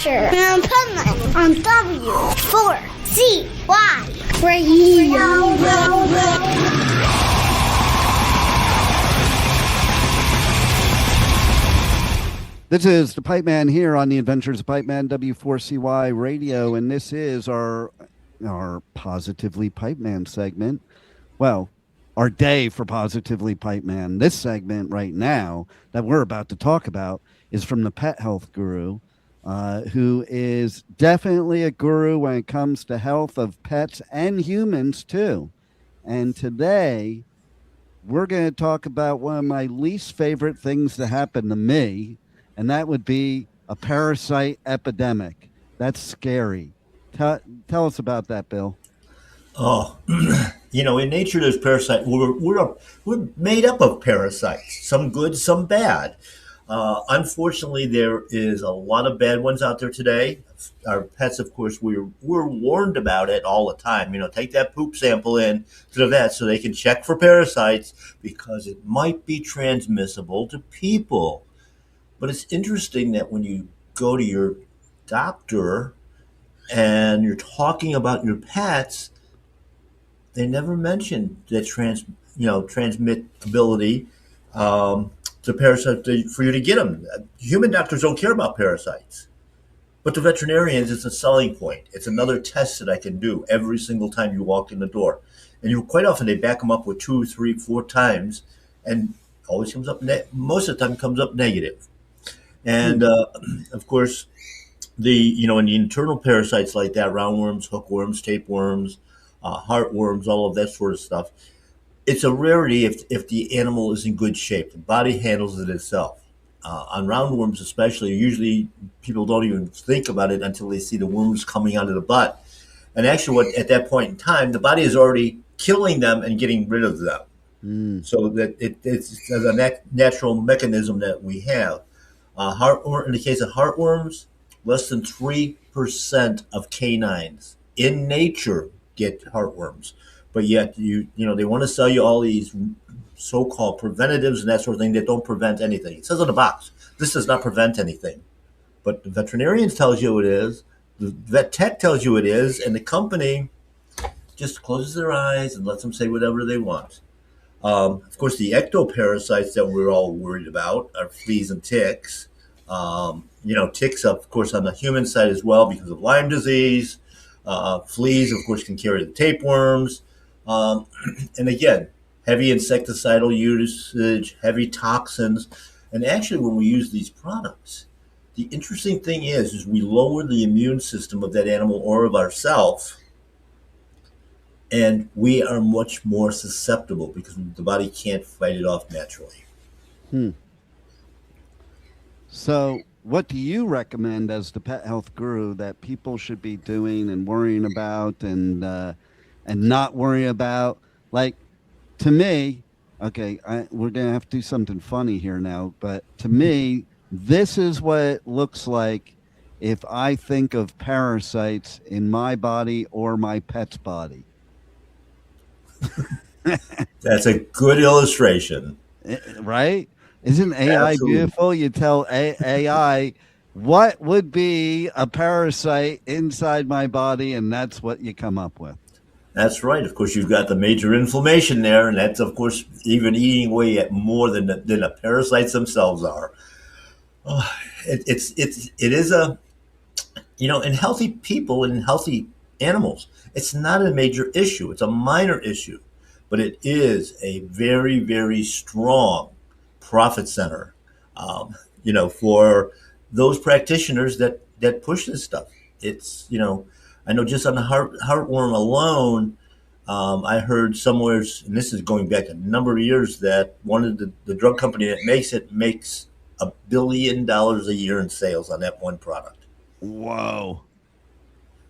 Adventure of Pipeman on W4CY Radio. This is the Pipeman here on the Adventures of Pipeman, W4CY Radio, and this is our Positively Pipeman segment. Well, our day for Positively Pipeman. This segment right now that we're about to talk about is from the pet health guru, who is definitely a guru when it comes to health of pets and humans too. And today we're going to talk about one of my least favorite things to happen to me, and that would be a parasite epidemic. That's scary. Tell us about that, Bill. Oh, in nature, there's parasites. We're made up of parasites, some good, some bad. Unfortunately, there is a lot of bad ones out there today. Our pets, of course, we're warned about it all the time. Take that poop sample in to the vet so they can check for parasites because it might be transmissible to people. But it's interesting that when you go to your doctor and you're talking about your pets, they never mention the transmittability to parasites for you to get them. Human doctors don't care about parasites, but to veterinarians, it's a selling point. It's another test that I can do every single time you walk in the door, and quite often they back them up with 2, 3, 4 times, and always comes up. Most of the time, comes up negative. And of course, in the internal parasites like that, roundworms, hookworms, tapeworms, heartworms, all of that sort of stuff, it's a rarity if the animal is in good shape. The body handles it itself. On roundworms especially, usually people don't even think about it until they see the worms coming out of the butt. And actually, at that point in time, the body is already killing them and getting rid of them. So that it's a natural mechanism that we have. In the case of heartworms, less than 3% of canines in nature get heartworms, but yet they want to sell you all these so-called preventatives and that sort of thing that don't prevent anything. It says on the box, this does not prevent anything, but the veterinarian tells you it is, the vet tech tells you it is, and the company just closes their eyes and lets them say whatever they want. Of course, the ectoparasites that we're all worried about are fleas and ticks. Ticks, of course, on the human side as well because of Lyme disease. Fleas, of course, can carry the tapeworms. And again, heavy insecticidal usage, heavy toxins. And actually, when we use these products, the interesting thing is we lower the immune system of that animal or of ourselves. And we are much more susceptible because the body can't fight it off naturally. So what do you recommend as the pet health guru that people should be doing and worrying about and not worrying about? Like, to me, okay, we're going to have to do something funny here now, but to me, this is what it looks like if I think of parasites in my body or my pet's body. That's a good illustration. Right? Isn't AI Absolutely beautiful? You tell AI what would be a parasite inside my body, and that's what you come up with. That's right. Of course, you've got the major inflammation there, and that's, of course, even eating away at more than the parasites themselves are. It is a, in healthy people and in healthy animals, it's not a major issue. It's a minor issue, but it is a very, very strong profit center, for those practitioners that push this stuff. It's, I know just on the heartworm alone, I heard somewhere, and this is going back a number of years, that one of the drug company that makes it makes $1 billion a year in sales on that one product. Whoa.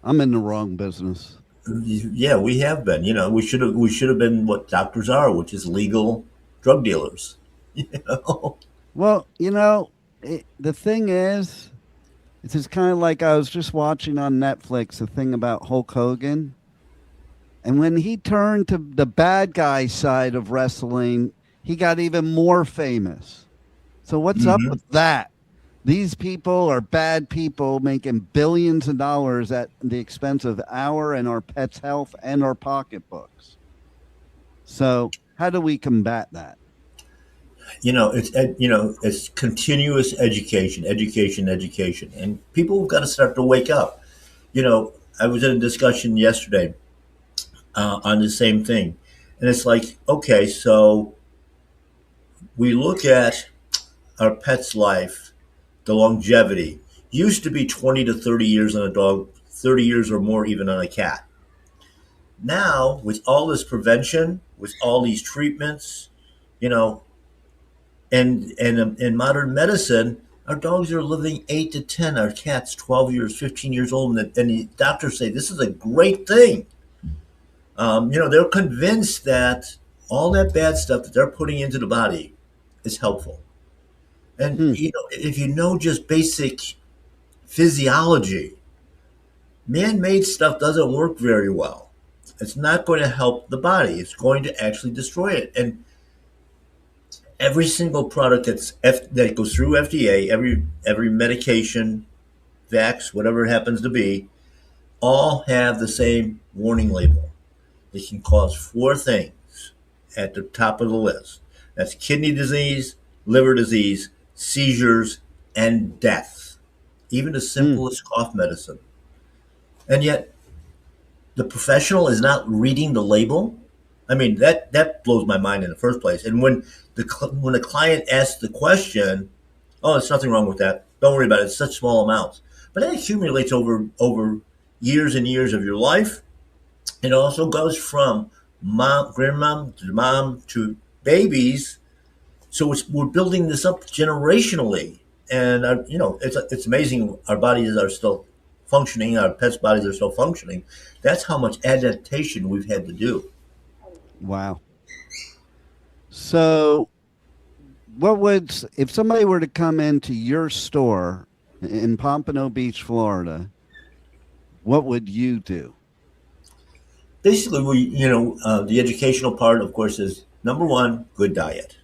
I'm in the wrong business. Yeah, we have been. We should have been what doctors are, which is legal drug dealers. Well, the thing is, it's just kind of like I was just watching on Netflix a thing about Hulk Hogan, and when he turned to the bad guy side of wrestling, he got even more famous. So what's up with that? These people are bad people making billions of dollars at the expense of our and our pets' health and our pocketbooks. So, how do we combat that? It's continuous education, education, and people have got to start to wake up. I was in a discussion yesterday on the same thing, and it's like, okay, so we look at our pet's life, the longevity used to be 20 to 30 years on a dog, 30 years or more even on a cat. Now, with all this prevention, with all these treatments, you know, and in modern medicine, our dogs are living 8 to 10, our cats 12 years, 15 years old, and the doctors say this is a great thing. They're convinced that all that bad stuff that they're putting into the body is helpful. And if you know just basic physiology, man-made stuff doesn't work very well. It's not going to help the body. It's going to actually destroy it. And every single product that goes through FDA, every medication, vax, whatever it happens to be, all have the same warning label. It can cause 4 things at the top of the list. That's kidney disease, liver disease, seizures, and death. Even the simplest cough medicine. And yet, the professional is not reading the label. I mean, that blows my mind in the first place. And when the client asks the question, "Oh, there's nothing wrong with that. Don't worry about it. It's such small amounts," but that accumulates over years and years of your life. It also goes from grandmom to mom to babies. So we're building this up generationally, and it's amazing. Our bodies are still functioning. Our pets' bodies are still functioning. That's how much adaptation we've had to do. Wow. So, if somebody were to come into your store in Pompano Beach, Florida, what would you do? Basically, the educational part, of course, is number 1, good diet.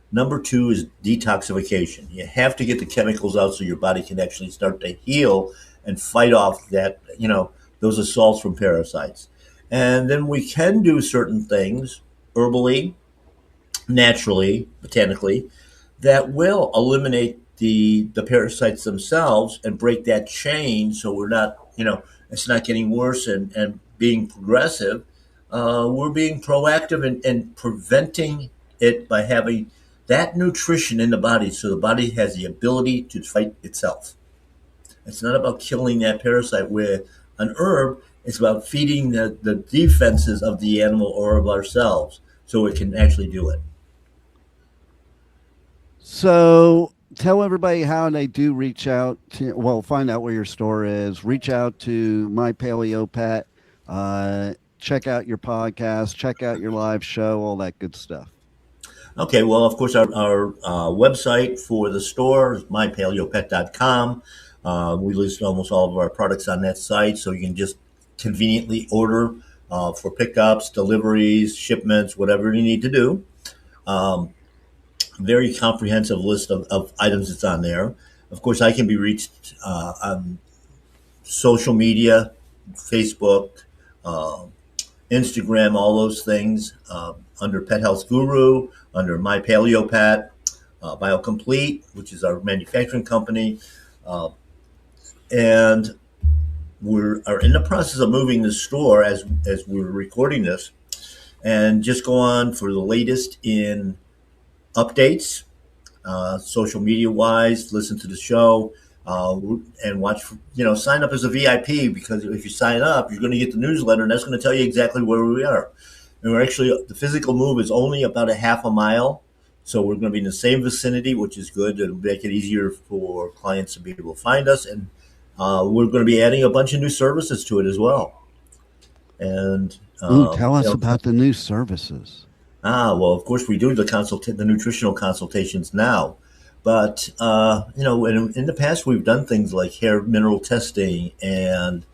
Number 2 is detoxification. You have to get the chemicals out so your body can actually start to heal and fight off those assaults from parasites. And then we can do certain things herbally, naturally, botanically, that will eliminate the parasites themselves and break that chain so we're not, it's not getting worse and being progressive. We're being proactive in preventing it by having that nutrition in the body so the body has the ability to fight itself. It's not about killing that parasite with an herb. It's about feeding the defenses of the animal or of ourselves so it can actually do it. So tell everybody how they do reach out to, find out where your store is, reach out to My Paleo Pet, check out your podcast, check out your live show, all that good stuff. Okay, well, of course, our website for the store is mypaleopet.com. We list almost all of our products on that site, so you can just conveniently order for pickups, deliveries, shipments, whatever you need to do. Very comprehensive list of items that's on there. Of course, I can be reached on social media, Facebook, Instagram, all those things, under Pet Health Guru, under My Paleo Pet, BioComplete, which is our manufacturing company. And we are in the process of moving the store as we're recording this, and just go on for the latest in updates, social media wise, listen to the show, and watch, sign up as a VIP, because if you sign up, you're going to get the newsletter, and that's going to tell you exactly where we are. And the physical move is only about a half a mile. So we're going to be in the same vicinity, which is good. It'll make it easier for clients to be able to find us. And we're going to be adding a bunch of new services to it as well. And tell us about the new services. Well, of course, we do the nutritional consultations now. But, in the past, we've done things like hair mineral testing and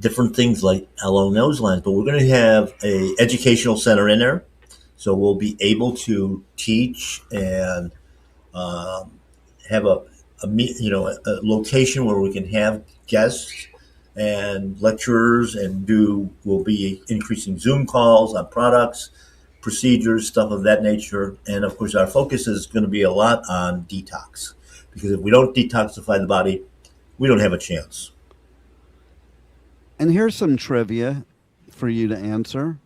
different things like along those lines. But we're going to have a educational center in there. So we'll be able to teach and have a location where we can have guests and lecturers, and we'll be increasing Zoom calls on products, procedures, stuff of that nature. And of course, our focus is going to be a lot on detox, because if we don't detoxify the body, we don't have a chance. And here's some trivia for you to answer.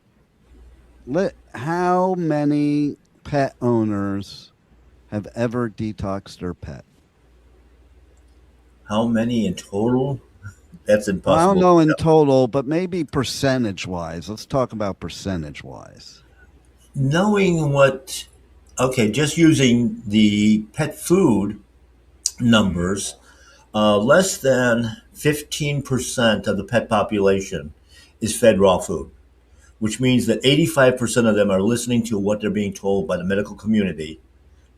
How many pet owners have ever detoxed their pet? How many in total? That's impossible. Well, I don't know in total, but maybe percentage-wise. Let's talk about percentage-wise. Knowing just using the pet food numbers, less than 15% of the pet population is fed raw food, which means that 85% of them are listening to what they're being told by the medical community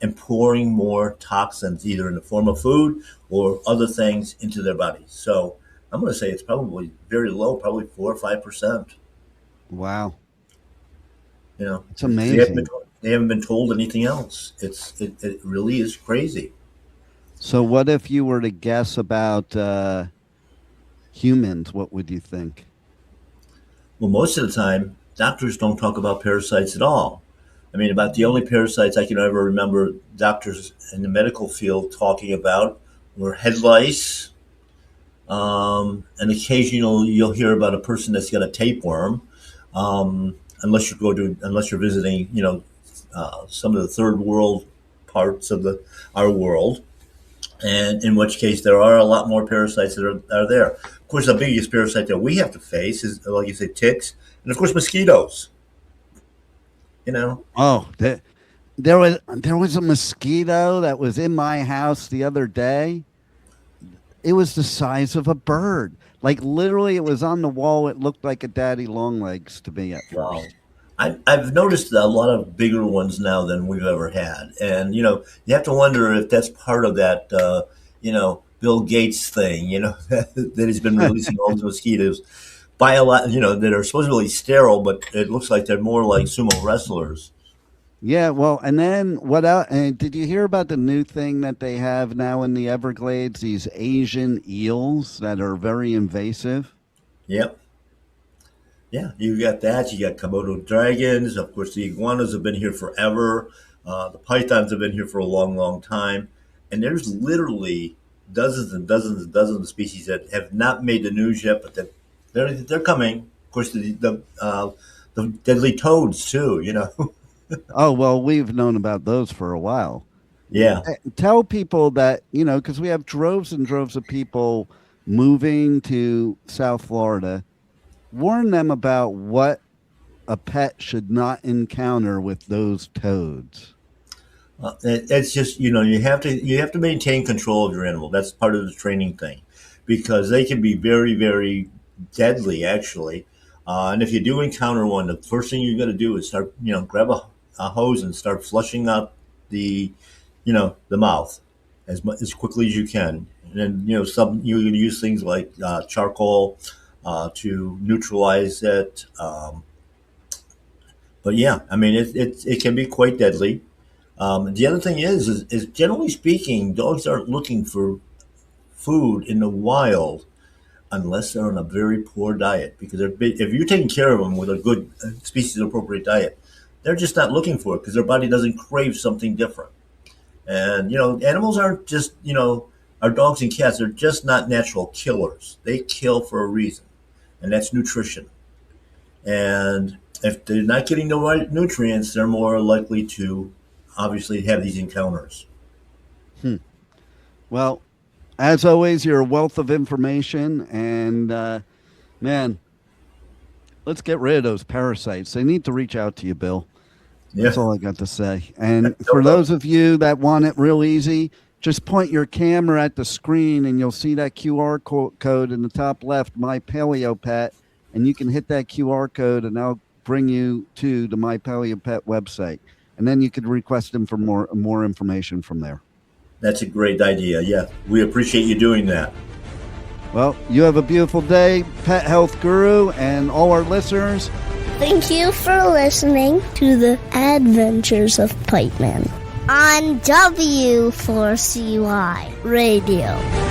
and pouring more toxins, either in the form of food or other things, into their bodies. So I'm going to say it's probably very low, probably 4 or 5%. Wow. It's They amazing. haven't been told anything else. It really is crazy. So what if you were to guess about humans? What would you think? Well, most of the time, doctors don't talk about parasites at all. I mean, about the only parasites I can ever remember doctors in the medical field talking about were head lice. And occasionally you'll hear about a person that's got a tapeworm, unless you're visiting, some of the third world parts of our world, and in which case there are a lot more parasites that are there. Of course, the biggest parasite that we have to face is, like you say, ticks, and of course mosquitoes. Oh, there was a mosquito that was in my house the other day. It was the size of a bird. Like literally, it was on the wall. It looked like a daddy long legs to me at first. Wow. I've noticed a lot of bigger ones now than we've ever had. And, you have to wonder if that's part of that, Bill Gates thing, that he's been releasing all these mosquitoes by a lot, that are supposedly sterile, but it looks like they're more like sumo wrestlers. Yeah, well, and then what else? And did you hear about the new thing that they have now in the Everglades? These Asian eels that are very invasive. Yep. Yeah, you got that. You got Komodo dragons. Of course, the iguanas have been here forever. The pythons have been here for a long, long time. And there's literally dozens and dozens and dozens of species that have not made the news yet, but that they're coming. Of course, the deadly toads too. Oh, well, we've known about those for a while. Yeah. Tell people that, because we have droves and droves of people moving to South Florida. Warn them about what a pet should not encounter with those toads. It's just, you have to maintain control of your animal. That's part of the training thing, because they can be very, very deadly, actually. And if you do encounter one, the first thing you got to do is start, grab a hose and start flushing out the mouth as quickly as you can. And then, you're going to use things like charcoal to neutralize it. But yeah, I mean, it can be quite deadly. The other thing is generally speaking, dogs aren't looking for food in the wild unless they're on a very poor diet. Because if you're taking care of them with a good species-appropriate diet, they're just not looking for it because their body doesn't crave something different. And, animals aren't just, our dogs and cats, they're just not natural killers. They kill for a reason, and that's nutrition. And if they're not getting the right nutrients, they're more likely to obviously have these encounters. Well, as always, you're a wealth of information, and man, let's get rid of those parasites. They need to reach out to you, Bill. That's all I got to say. And for those of you that want it real easy, just point your camera at the screen and you'll see that QR code in the top left, My Paleo Pet, and you can hit that QR code and I'll bring you to the My Paleo Pet website. And then you could request them for more information from there. That's a great idea. Yeah, we appreciate you doing that. Well, you have a beautiful day, Pet Health Guru, and all our listeners. Thank you for listening to the Adventures of Pipeman. on W4CY Radio.